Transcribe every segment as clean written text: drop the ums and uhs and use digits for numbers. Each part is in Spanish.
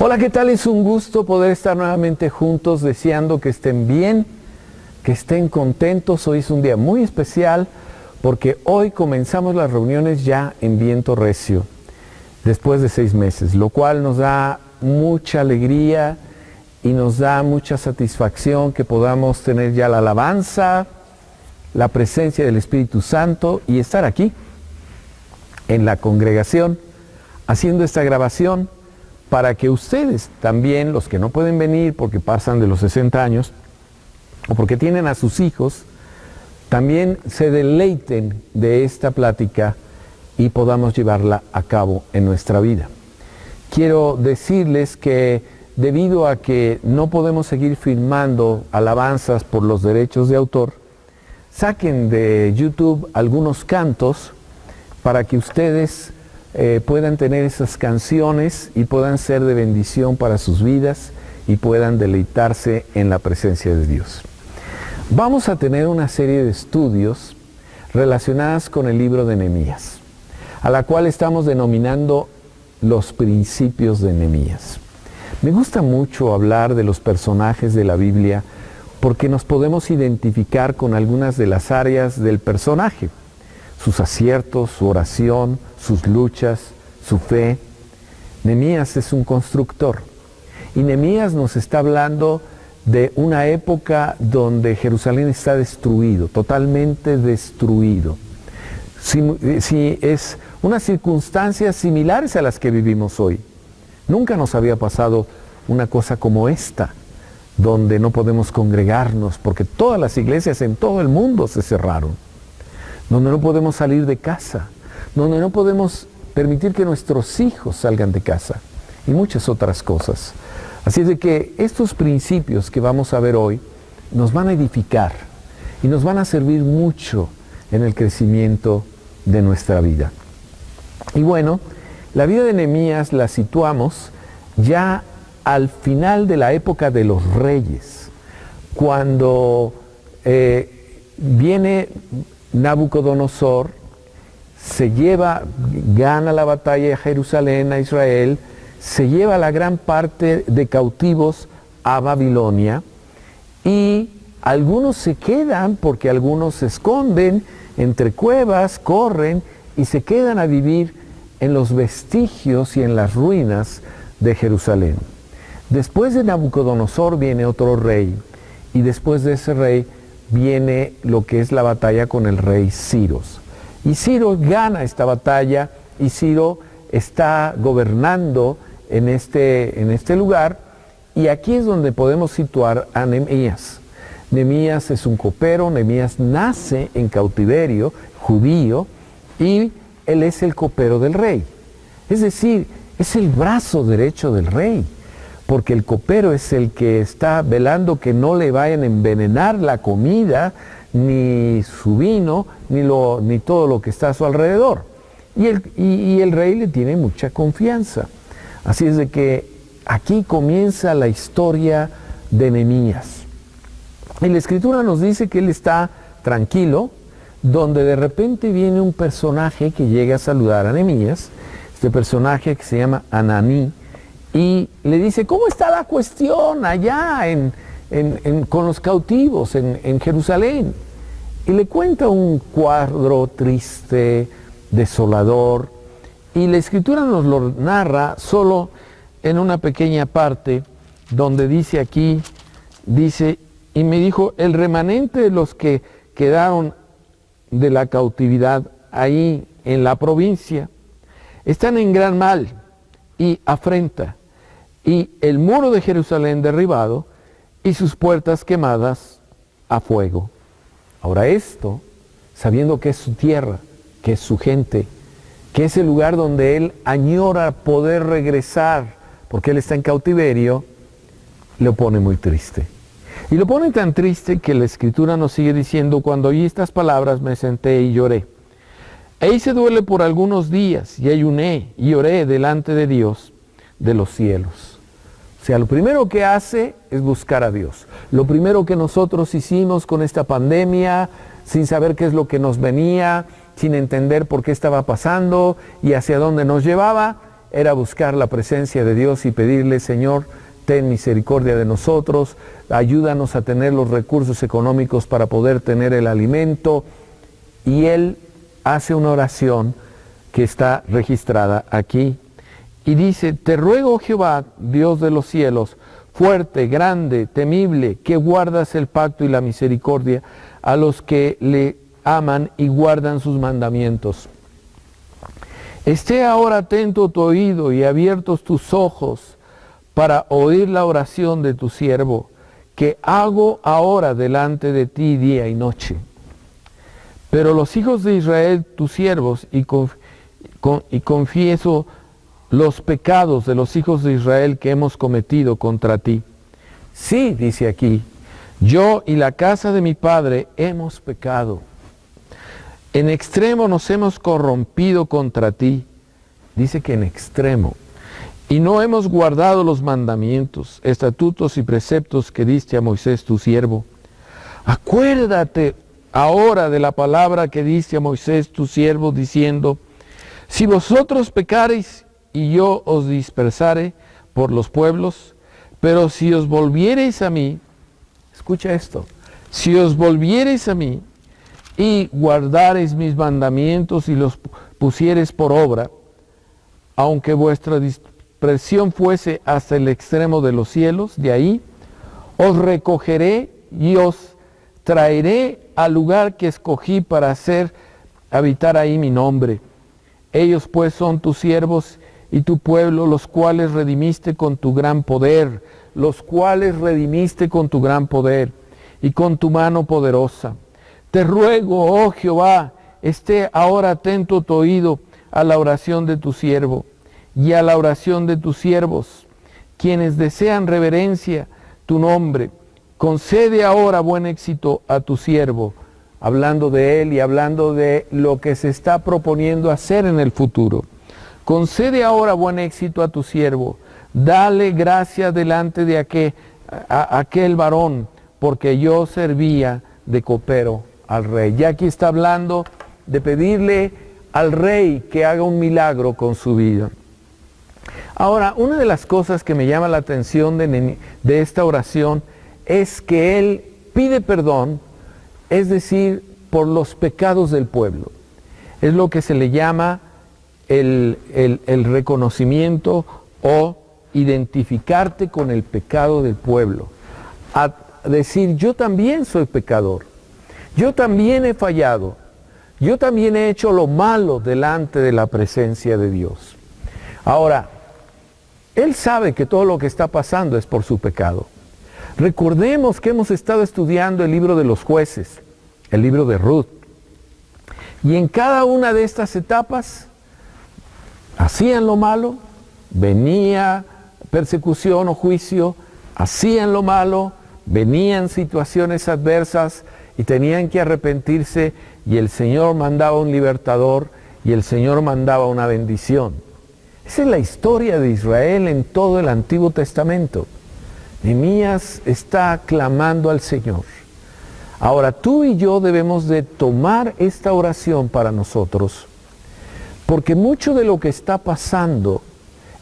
Hola, ¿qué tal? Es un gusto poder estar nuevamente juntos, deseando que estén bien, que estén contentos. Hoy es un día muy especial porque hoy comenzamos las reuniones ya en viento recio, después de 6 meses, lo cual nos da mucha alegría y nos da mucha satisfacción que podamos tener ya la alabanza, la presencia del Espíritu Santo y estar aquí en la congregación haciendo esta grabación para que ustedes también, los que no pueden venir porque pasan de los 60 años o porque tienen a sus hijos, también se deleiten de esta plática y podamos llevarla a cabo en nuestra vida. Quiero decirles que debido a que no podemos seguir filmando alabanzas por los derechos de autor, saquen de YouTube algunos cantos para que ustedes puedan tener esas canciones y puedan ser de bendición para sus vidas y puedan deleitarse en la presencia de Dios. Vamos a tener una serie de estudios relacionadas con el libro de Nehemías, a la cual estamos denominando los principios de Nehemías. Me gusta mucho hablar de los personajes de la Biblia porque nos podemos identificar con algunas de las áreas del personaje, sus aciertos, su oración, sus luchas, su fe. Nehemías es un constructor y Nehemías nos está hablando de una época donde Jerusalén está destruido, totalmente destruido. Si es unas circunstancias similares a las que vivimos hoy. Nunca nos había pasado una cosa como esta, donde no podemos congregarnos porque todas las iglesias en todo el mundo se cerraron, donde no podemos salir de casa, donde no podemos permitir que nuestros hijos salgan de casa y muchas otras cosas. Así es de que estos principios que vamos a ver hoy nos van a edificar y nos van a servir mucho en el crecimiento de nuestra vida. Y bueno, la vida de Nehemías la situamos ya al final de la época de los reyes, cuando viene Nabucodonosor, gana la batalla de Jerusalén a Israel, se lleva la gran parte de cautivos a Babilonia y algunos se quedan porque algunos se esconden entre cuevas, corren y se quedan a vivir en los vestigios y en las ruinas de Jerusalén. Después de Nabucodonosor viene otro rey y después de ese rey viene lo que es la batalla con el rey Ciro. Y Ciro gana esta batalla y Ciro está gobernando en este lugar y aquí es donde podemos situar a Nehemías. Nehemías es un copero, Nehemías nace en cautiverio judío y él es el copero del rey. Es decir, es el brazo derecho del rey, porque el copero es el que está velando que no le vayan a envenenar la comida, ni su vino, ni todo lo que está a su alrededor. Y el rey le tiene mucha confianza. Así es de que aquí comienza la historia de Nehemías. Y la Escritura nos dice que él está tranquilo, donde de repente viene un personaje que llega a saludar a Nehemías, este personaje que se llama Ananí, y le dice, ¿cómo está la cuestión allá con los cautivos en Jerusalén? Y le cuenta un cuadro triste, desolador, y la Escritura nos lo narra solo en una pequeña parte, donde dice aquí, y me dijo, el remanente de los que quedaron de la cautividad ahí en la provincia, están en gran mal y afrenta, y el muro de Jerusalén derribado y sus puertas quemadas a fuego. Ahora esto, sabiendo que es su tierra, que es su gente, que es el lugar donde él añora poder regresar, porque él está en cautiverio, lo pone muy triste. Y lo pone tan triste que la Escritura nos sigue diciendo, cuando oí estas palabras me senté y lloré. E hice duele por algunos días y ayuné y oré delante de Dios de los cielos. O sea, lo primero que hace es buscar a Dios. Lo primero que nosotros hicimos con esta pandemia, sin saber qué es lo que nos venía, sin entender por qué estaba pasando y hacia dónde nos llevaba, era buscar la presencia de Dios y pedirle, Señor, ten misericordia de nosotros, ayúdanos a tener los recursos económicos para poder tener el alimento. Y él hace una oración que está registrada aquí. Y dice, te ruego, Jehová, Dios de los cielos, fuerte, grande, temible, que guardas el pacto y la misericordia a los que le aman y guardan sus mandamientos. Esté ahora atento tu oído y abiertos tus ojos para oír la oración de tu siervo, que hago ahora delante de ti día y noche. Pero los hijos de Israel, tus siervos, y confieso los pecados de los hijos de Israel que hemos cometido contra ti. Sí, dice aquí, yo y la casa de mi padre hemos pecado. En extremo nos hemos corrompido contra ti. Dice que en extremo. Y no hemos guardado los mandamientos, estatutos y preceptos que diste a Moisés tu siervo. Acuérdate ahora de la palabra que diste a Moisés tu siervo, diciendo, si vosotros pecareis y yo os dispersare por los pueblos, pero si os volviereis a mí, escucha esto, si os volviereis a mí y guardareis mis mandamientos y los pusiereis por obra, aunque vuestra dispersión fuese hasta el extremo de los cielos, de ahí os recogeré y os traeré al lugar que escogí para habitar ahí mi nombre. Ellos pues son tus siervos y tu pueblo, los cuales redimiste con tu gran poder, y con tu mano poderosa. Te ruego, oh Jehová, esté ahora atento tu oído a la oración de tu siervo y a la oración de tus siervos, quienes desean reverencia tu nombre. Concede ahora buen éxito a tu siervo, hablando de él y hablando de lo que se está proponiendo hacer en el futuro. Concede ahora buen éxito a tu siervo, dale gracia delante de aquel varón, porque yo servía de copero al rey. Ya aquí está hablando de pedirle al rey que haga un milagro con su vida. Ahora, una de las cosas que me llama la atención de esta oración es que él pide perdón, es decir, por los pecados del pueblo. Es lo que se le llama el reconocimiento o identificarte con el pecado del pueblo. A decir, yo también soy pecador, yo también he fallado, yo también he hecho lo malo delante de la presencia de Dios. Ahora, él sabe que todo lo que está pasando es por su pecado. Recordemos que hemos estado estudiando el libro de los jueces, el libro de Ruth, y en cada una de estas etapas hacían lo malo, venía persecución o juicio, hacían lo malo, venían situaciones adversas y tenían que arrepentirse, y el Señor mandaba un libertador y el Señor mandaba una bendición. Esa es la historia de Israel en todo el Antiguo Testamento. Nehemías está clamando al Señor. Ahora tú y yo debemos de tomar esta oración para nosotros, porque mucho de lo que está pasando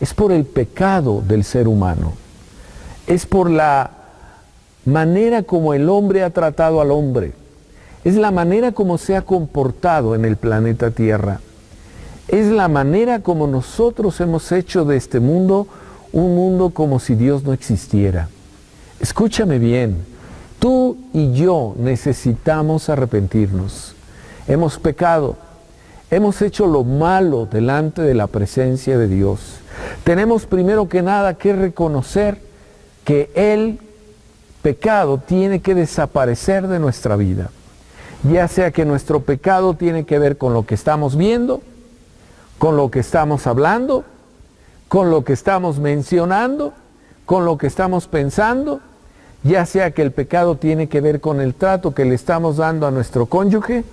es por el pecado del ser humano. Es por la manera como el hombre ha tratado al hombre. Es la manera como se ha comportado en el planeta Tierra. Es la manera como nosotros hemos hecho de este mundo un mundo como si Dios no existiera. Escúchame bien, tú y yo necesitamos arrepentirnos. Hemos pecado, hemos hecho lo malo delante de la presencia de Dios. Tenemos primero que nada que reconocer que el pecado tiene que desaparecer de nuestra vida. Ya sea que nuestro pecado tiene que ver con lo que estamos viendo, con lo que estamos hablando, con lo que estamos mencionando, con lo que estamos pensando, ya sea que el pecado tiene que ver con el trato que le estamos dando a nuestro cónyuge,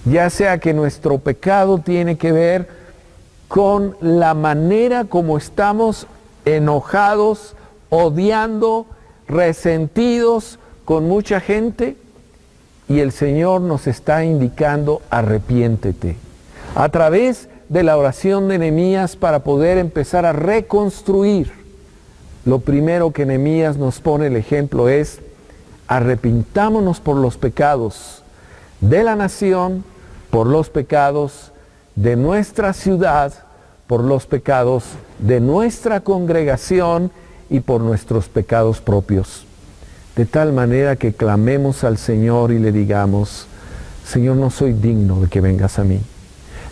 ya sea que nuestro pecado tiene que ver con la manera como estamos enojados, odiando, resentidos con mucha gente, y el Señor nos está indicando arrepiéntete a través de la oración de Nehemías para poder empezar a reconstruir, lo primero que Nehemías nos pone el ejemplo es: arrepintámonos por los pecados de la nación, por los pecados de nuestra ciudad, por los pecados de nuestra congregación y por nuestros pecados propios. De tal manera que clamemos al Señor y le digamos: Señor, no soy digno de que vengas a mí.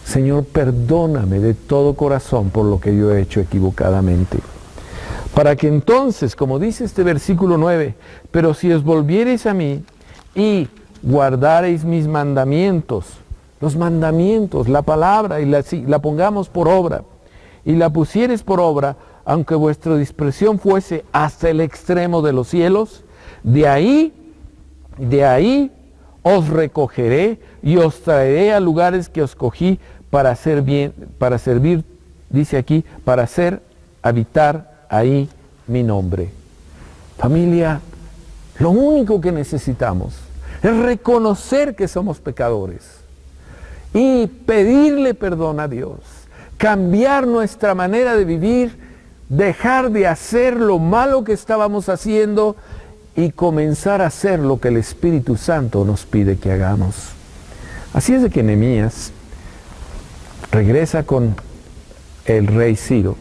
Señor, perdóname de todo corazón por lo que yo he hecho equivocadamente. Para que entonces, como dice este versículo 9, pero si os volviereis a mí y guardareis mis mandamientos, los mandamientos, la palabra, y la pongamos por obra, y la pusiereis por obra, aunque vuestra dispersión fuese hasta el extremo de los cielos, de ahí os recogeré y os traeré a lugares que os cogí para servir, dice aquí, para hacer habitar ahí mi nombre. Familia, lo único que necesitamos es reconocer que somos pecadores y pedirle perdón a Dios, cambiar nuestra manera de vivir, dejar de hacer lo malo que estábamos haciendo y comenzar a hacer lo que el Espíritu Santo nos pide que hagamos. Así es de que Nehemías regresa con el rey Ciro,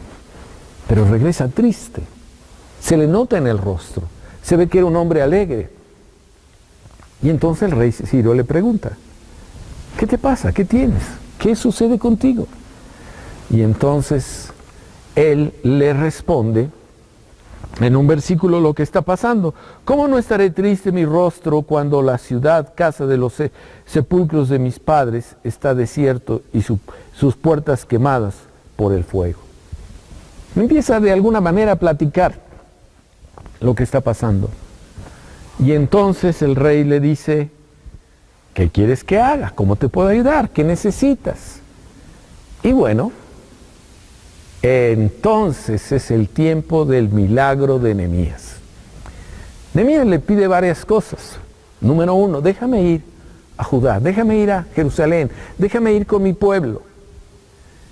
pero regresa triste. Se le nota en el rostro, se ve que era un hombre alegre. Y entonces el rey Ciro le pregunta: ¿qué te pasa? ¿Qué tienes? ¿Qué sucede contigo? Y entonces él le responde en un versículo lo que está pasando. ¿Cómo no estaré triste mi rostro cuando la ciudad, casa de los sepulcros de mis padres, está desierto y sus puertas quemadas por el fuego? Empieza de alguna manera a platicar lo que está pasando. Y entonces el rey le dice: ¿qué quieres que haga? ¿Cómo te puedo ayudar? ¿Qué necesitas? Y bueno, entonces es el tiempo del milagro de Nehemías. Nehemías le pide varias cosas. Número 1, déjame ir a Judá, déjame ir a Jerusalén, déjame ir con mi pueblo.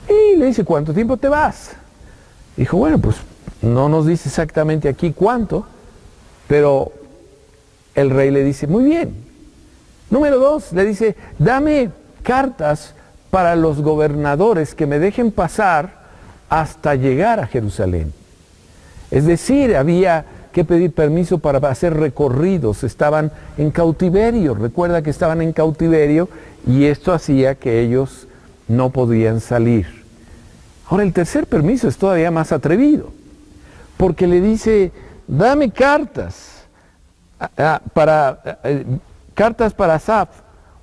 Y le dice: ¿cuánto tiempo te vas? Dijo: bueno, pues no nos dice exactamente aquí cuánto, pero el rey le dice: muy bien. Número 2, le dice: dame cartas para los gobernadores que me dejen pasar hasta llegar a Jerusalén. Es decir, había que pedir permiso para hacer recorridos, estaban en cautiverio, recuerda que estaban en cautiverio y esto hacía que ellos no podían salir. Ahora el tercer permiso es todavía más atrevido, porque le dice: dame cartas para Asaf,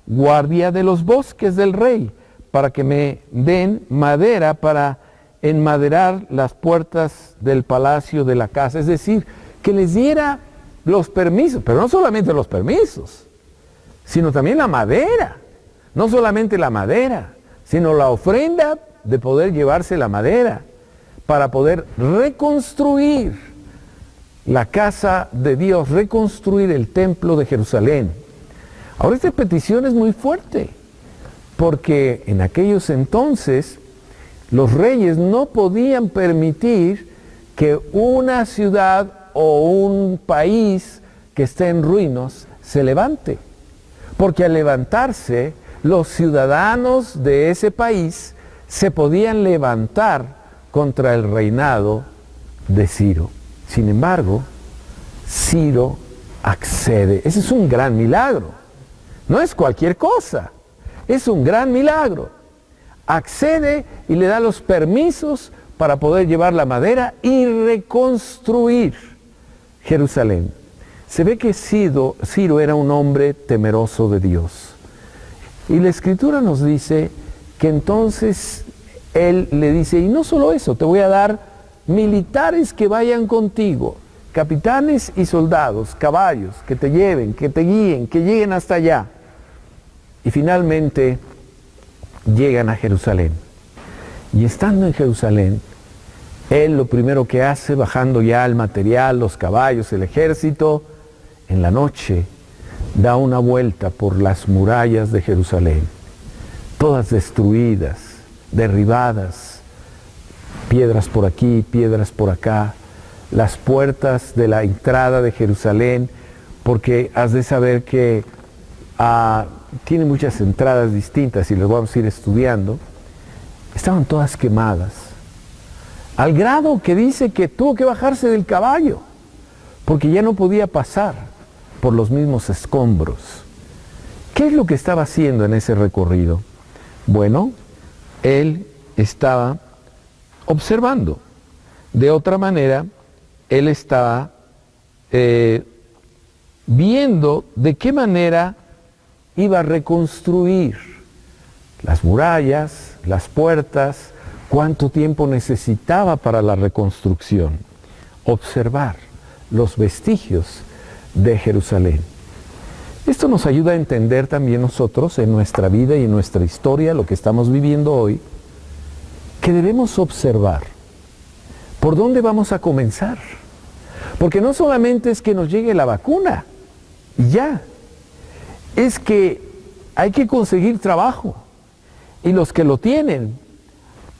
guardia de los bosques del rey, para que me den madera para enmaderar las puertas del palacio de la casa. Es decir, que les diera los permisos, pero no solamente los permisos, sino también la madera. No solamente la madera, sino la ofrenda de poder llevarse la madera para poder reconstruir la casa de Dios, reconstruir el templo de Jerusalén. Ahora esta petición es muy fuerte, porque en aquellos entonces los reyes no podían permitir que una ciudad o un país que esté en ruinas se levante, porque al levantarse los ciudadanos de ese país se podían levantar contra el reinado de Ciro. Sin embargo, Ciro accede. Ese es un gran milagro. No es cualquier cosa. Es un gran milagro. Accede y le da los permisos para poder llevar la madera y reconstruir Jerusalén. Se ve que Ciro era un hombre temeroso de Dios. Y la Escritura nos dice que entonces él le dice: y no solo eso, te voy a dar militares que vayan contigo, capitanes y soldados, caballos, que te lleven, que te guíen, que lleguen hasta allá. Y finalmente llegan a Jerusalén. Y estando en Jerusalén, él lo primero que hace, bajando ya el material, los caballos, el ejército, en la noche da una vuelta por las murallas de Jerusalén, todas destruidas, derribadas, piedras por aquí, piedras por acá, las puertas de la entrada de Jerusalén, porque has de saber que tiene muchas entradas distintas y las vamos a ir estudiando, estaban todas quemadas, al grado que dice que tuvo que bajarse del caballo, porque ya no podía pasar por los mismos escombros. ¿Qué es lo que estaba haciendo en ese recorrido? Bueno, él estaba observando. De otra manera, él estaba viendo de qué manera iba a reconstruir las murallas, las puertas, cuánto tiempo necesitaba para la reconstrucción. Observar los vestigios de Jerusalén. Esto nos ayuda a entender también nosotros en nuestra vida y en nuestra historia, lo que estamos viviendo hoy, que debemos observar por dónde vamos a comenzar. Porque no solamente es que nos llegue la vacuna y ya, es que hay que conseguir trabajo y los que lo tienen,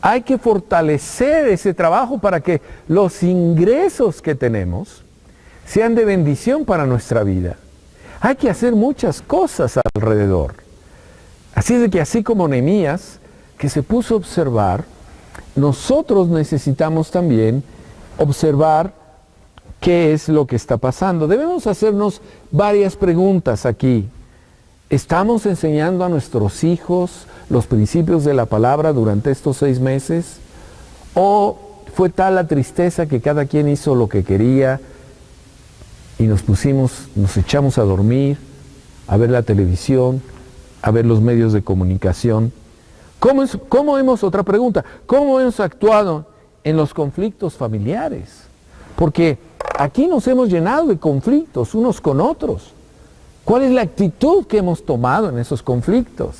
hay que fortalecer ese trabajo para que los ingresos que tenemos sean de bendición para nuestra vida. Hay que hacer muchas cosas alrededor. Así de que así como Nehemías, que se puso a observar, nosotros necesitamos también observar qué es lo que está pasando. Debemos hacernos varias preguntas aquí. ¿Estamos enseñando a nuestros hijos los principios de la palabra durante estos 6 meses? ¿O fue tal la tristeza que cada quien hizo lo que quería y nos echamos a dormir, a ver la televisión, a ver los medios de comunicación? Otra pregunta, ¿cómo hemos actuado en los conflictos familiares? Porque aquí nos hemos llenado de conflictos unos con otros. ¿Cuál es la actitud que hemos tomado en esos conflictos?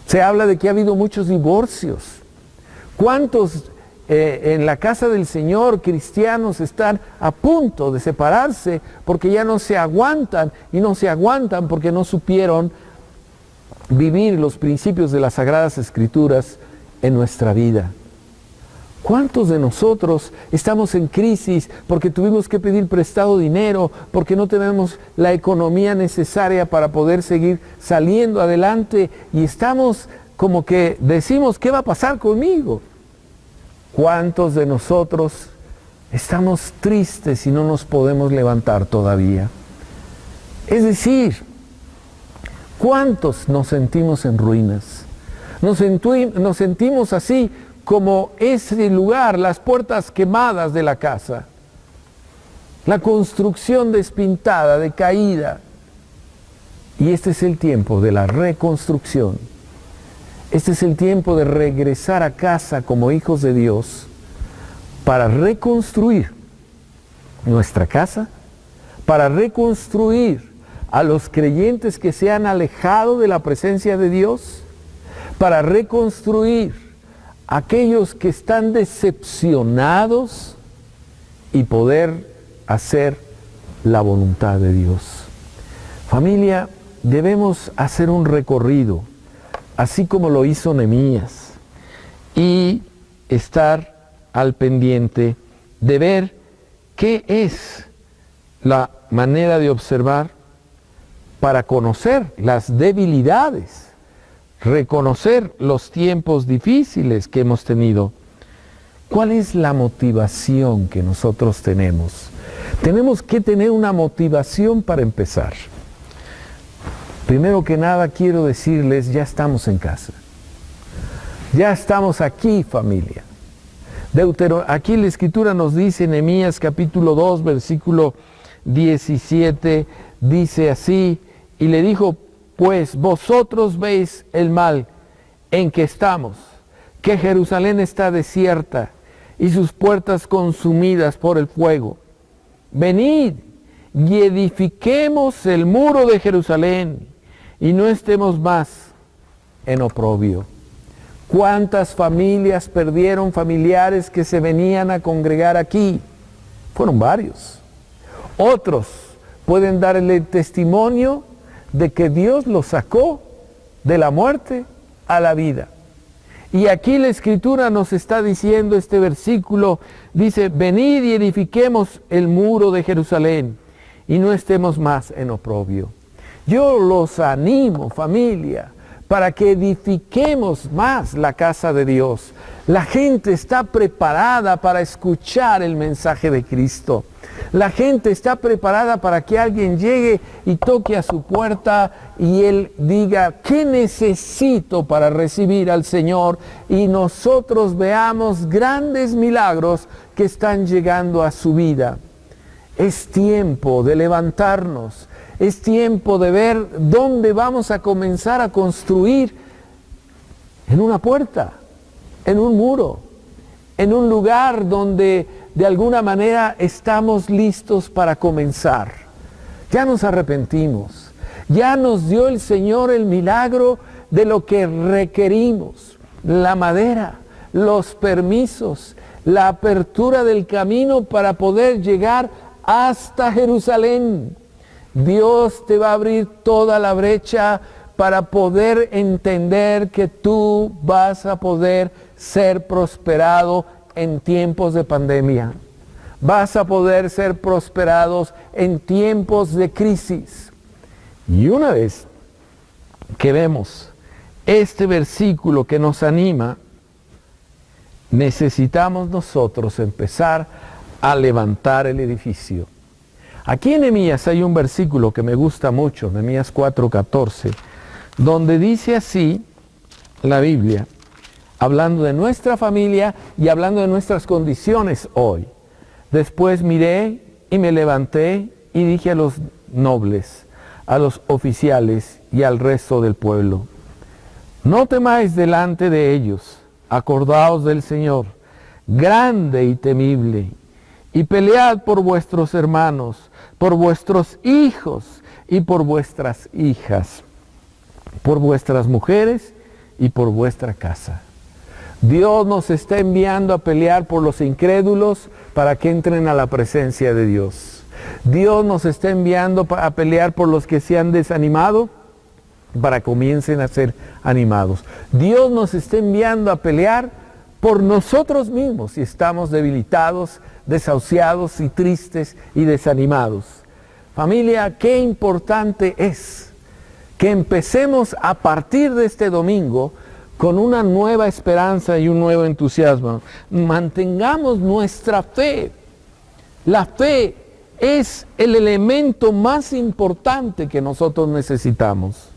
Se habla de que ha habido muchos divorcios. ¿Cuántos en la casa del Señor cristianos están a punto de separarse porque ya no se aguantan y no se aguantan porque no supieron vivir los principios de las Sagradas Escrituras en nuestra vida? ¿Cuántos de nosotros estamos en crisis porque tuvimos que pedir prestado dinero, porque no tenemos la economía necesaria para poder seguir saliendo adelante y estamos como que decimos, ¿qué va a pasar conmigo? ¿Cuántos de nosotros estamos tristes y no nos podemos levantar todavía? Es decir, ¿cuántos nos sentimos en ruinas? Nos sentimos así como ese lugar, las puertas quemadas de la casa, la construcción despintada, decaída. Y este es el tiempo de la reconstrucción. Este es el tiempo de regresar a casa como hijos de Dios para reconstruir nuestra casa, para reconstruir a los creyentes que se han alejado de la presencia de Dios, para reconstruir a aquellos que están decepcionados y poder hacer la voluntad de Dios. Familia, debemos hacer un recorrido, así como lo hizo Nehemías, y estar al pendiente de ver qué es la manera de observar para conocer las debilidades, reconocer los tiempos difíciles que hemos tenido. ¿Cuál es la motivación que nosotros tenemos? Tenemos que tener una motivación para empezar. Primero que nada quiero decirles, ya estamos en casa. Ya estamos aquí, familia. Aquí la Escritura nos dice, en Nehemías capítulo 2, versículo 17, dice así, y le dijo, pues vosotros veis el mal en que estamos, que Jerusalén está desierta y sus puertas consumidas por el fuego. Venid y edifiquemos el muro de Jerusalén y no estemos más en oprobio. ¿Cuántas familias perdieron familiares que se venían a congregar aquí? Fueron varios. Otros pueden darle testimonio de que Dios los sacó de la muerte a la vida. Y aquí la Escritura nos está diciendo, este versículo, dice, venid y edifiquemos el muro de Jerusalén y no estemos más en oprobio. Yo los animo, familia, para que edifiquemos más la casa de Dios. La gente está preparada para escuchar el mensaje de Cristo. La gente está preparada para que alguien llegue y toque a su puerta y él diga, ¿qué necesito para recibir al Señor? Y nosotros veamos grandes milagros que están llegando a su vida. Es tiempo de levantarnos. Es tiempo de ver dónde vamos a comenzar a construir, en una puerta, en un muro, en un lugar donde de alguna manera estamos listos para comenzar. Ya nos arrepentimos, ya nos dio el Señor el milagro de lo que requerimos, la madera, los permisos, la apertura del camino para poder llegar hasta Jerusalén. Dios te va a abrir toda la brecha para poder entender que tú vas a poder ser prosperado en tiempos de pandemia. Vas a poder ser prosperados en tiempos de crisis. Y una vez que vemos este versículo que nos anima, necesitamos nosotros empezar a levantar el edificio. Aquí en Nehemías hay un versículo que me gusta mucho, Nehemías 4:14, donde dice así la Biblia, hablando de nuestra familia y hablando de nuestras condiciones hoy. Después miré y me levanté y dije a los nobles, a los oficiales y al resto del pueblo, no temáis delante de ellos, acordaos del Señor, grande y temible, y pelead por vuestros hermanos, por vuestros hijos y por vuestras hijas, por vuestras mujeres y por vuestra casa. Dios nos está enviando a pelear por los incrédulos para que entren a la presencia de Dios. Dios nos está enviando a pelear por los que se han desanimado para que comiencen a ser animados. Dios nos está enviando a pelear por nosotros mismos si estamos debilitados, desahuciados y tristes y desanimados. Familia, qué importante es que empecemos a partir de este domingo con una nueva esperanza y un nuevo entusiasmo. Mantengamos nuestra fe. La fe es el elemento más importante que nosotros necesitamos.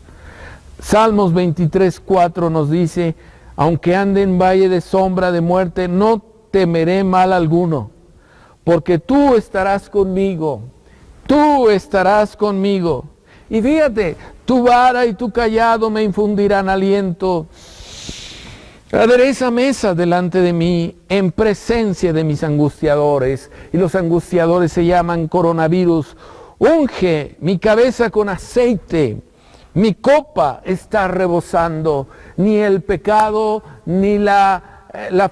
Salmos 23:4 nos dice, aunque ande en valle de sombra de muerte, no temeré mal alguno, porque tú estarás conmigo, tú estarás conmigo. Y fíjate, tu vara y tu cayado me infundirán aliento. Adereza mesa delante de mí en presencia de mis angustiadores. Y los angustiadores se llaman coronavirus. Unge mi cabeza con aceite. Mi copa está rebosando. Ni el pecado ni la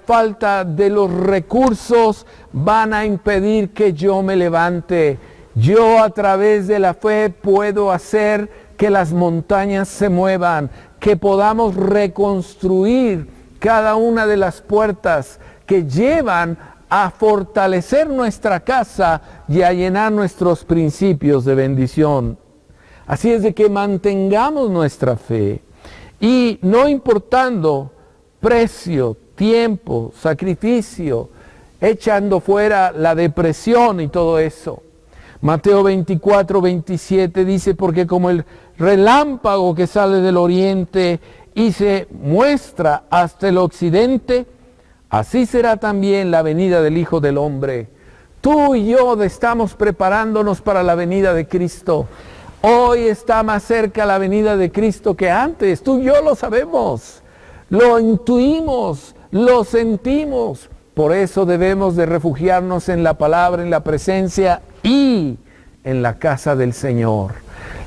falta de los recursos van a impedir que yo me levante. Yo a través de la fe puedo hacer que las montañas se muevan, que podamos reconstruir cada una de las puertas que llevan a fortalecer nuestra casa y a llenar nuestros principios de bendición. Así es de que mantengamos nuestra fe y no importando precio, tiempo, sacrificio, echando fuera la depresión y todo eso. Mateo 24:27 dice, porque como el relámpago que sale del oriente y se muestra hasta el occidente, así será también la venida del Hijo del Hombre. Tú y yo estamos preparándonos para la venida de Cristo. Hoy está más cerca la venida de Cristo que antes. Tú y yo lo sabemos, lo intuimos, lo sentimos. Por eso debemos de refugiarnos en la palabra, en la presencia y en la casa del Señor.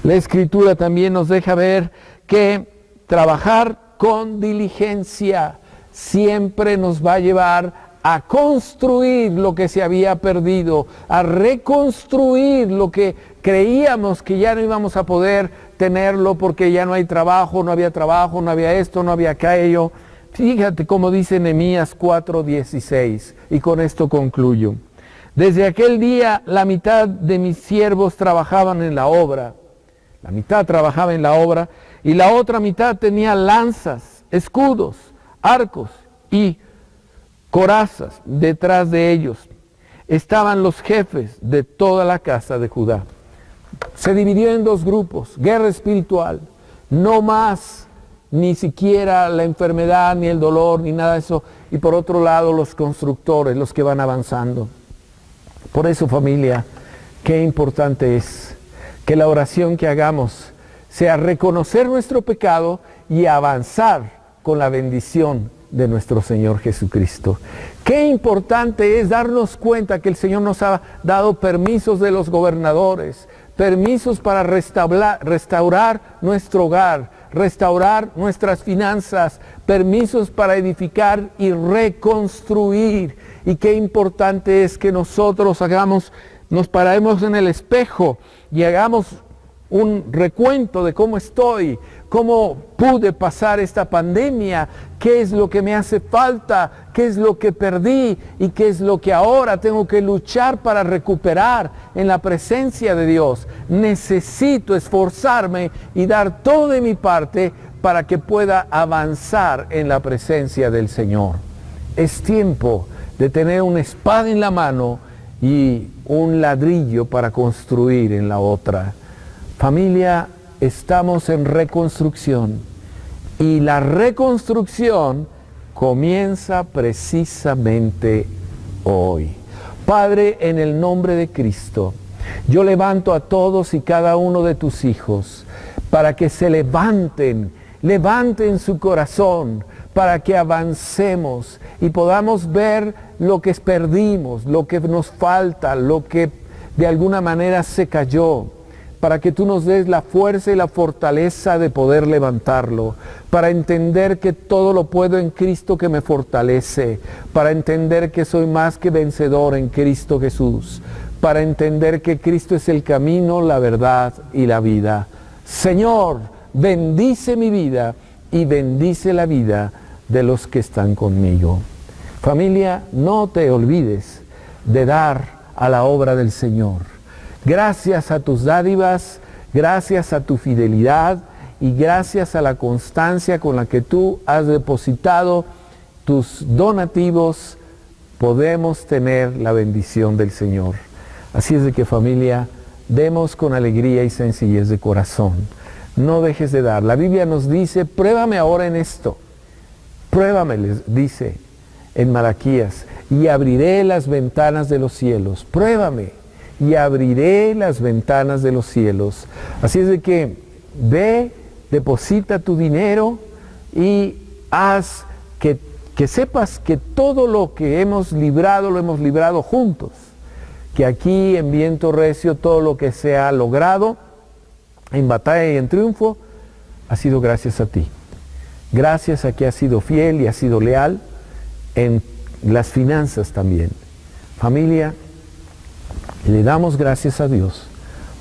La Escritura también nos deja ver que trabajar con diligencia siempre nos va a llevar a construir lo que se había perdido, a reconstruir lo que creíamos que ya no íbamos a poder tenerlo porque ya no hay trabajo, no había esto, no había aquello. Fíjate cómo dice Nehemías 4:16, y con esto concluyo. Desde aquel día la mitad de mis siervos trabajaban en la obra. La mitad trabajaba en la obra y la otra mitad tenía lanzas, escudos, arcos y corazas detrás de ellos. Estaban los jefes de toda la casa de Judá. Se dividió en dos grupos, guerra espiritual, no más ni siquiera la enfermedad, ni el dolor, ni nada de eso. Y por otro lado los constructores, los que van avanzando. Por eso, familia, qué importante es que la oración que hagamos sea reconocer nuestro pecado y avanzar con la bendición de nuestro Señor Jesucristo. Qué importante es darnos cuenta que el Señor nos ha dado permisos de los gobernadores, permisos para restaurar nuestro hogar, restaurar nuestras finanzas, permisos para edificar y reconstruir. Y qué importante es que nosotros nos paremos en el espejo y hagamos un recuento de cómo estoy, cómo pude pasar esta pandemia, qué es lo que me hace falta, qué es lo que perdí y qué es lo que ahora tengo que luchar para recuperar en la presencia de Dios. Necesito esforzarme y dar todo de mi parte para que pueda avanzar en la presencia del Señor. Es tiempo de tener una espada en la mano y un ladrillo para construir en la otra. Familia, estamos en reconstrucción y la reconstrucción comienza precisamente hoy. Padre, en el nombre de Cristo, yo levanto a todos y cada uno de tus hijos para que se levanten su corazón, para que avancemos y podamos ver lo que perdimos, lo que nos falta, lo que de alguna manera se cayó, para que tú nos des la fuerza y la fortaleza de poder levantarlo, para entender que todo lo puedo en Cristo que me fortalece, para entender que soy más que vencedor en Cristo Jesús, para entender que Cristo es el camino, la verdad y la vida. Señor, bendice mi vida y bendice la vida de los que están conmigo. Familia, no te olvides de dar a la obra del Señor. Gracias a tus dádivas, gracias a tu fidelidad y gracias a la constancia con la que tú has depositado tus donativos, podemos tener la bendición del Señor. Así es de que, familia, demos con alegría y sencillez de corazón. No dejes de dar. La Biblia nos dice, pruébame ahora en esto. Pruébame, les dice en Malaquías, y abriré las ventanas de los cielos. Pruébame y abriré las ventanas de los cielos. Así es de que ve, deposita tu dinero y haz que sepas que todo lo que hemos librado, lo hemos librado juntos. Que aquí en Viento Recio todo lo que se ha logrado en batalla y en triunfo ha sido gracias a ti. Gracias a que has sido fiel y has sido leal en las finanzas también. Familia, le damos gracias a Dios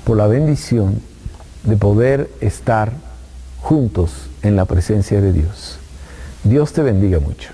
por la bendición de poder estar juntos en la presencia de Dios. Dios te bendiga mucho.